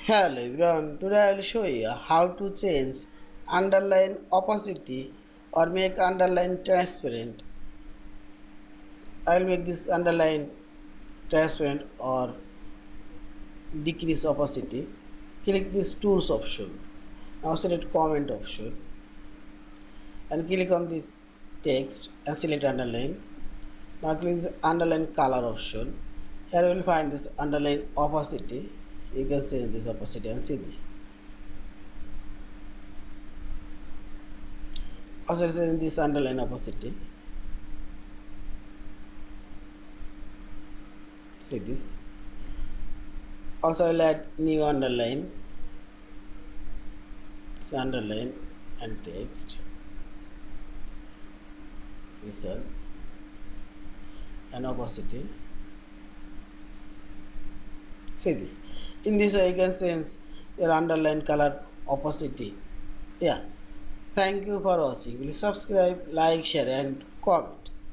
Hello everyone, today I will show you how to change underline opacity or make underline transparent. I will make this underline transparent or decrease opacity. Click this tools option. Now select comment option and click on this text and select underline. Now click this underline color option. Here you will find this underline opacity. You can change this opacity and see this. Also in this underline opacity, see this. Also I'll add new underline, it's underline and text, listen and opacity. See this. In this way you can change your underline color opacity. Yeah. Thank you for watching. Please subscribe, like, share and comments.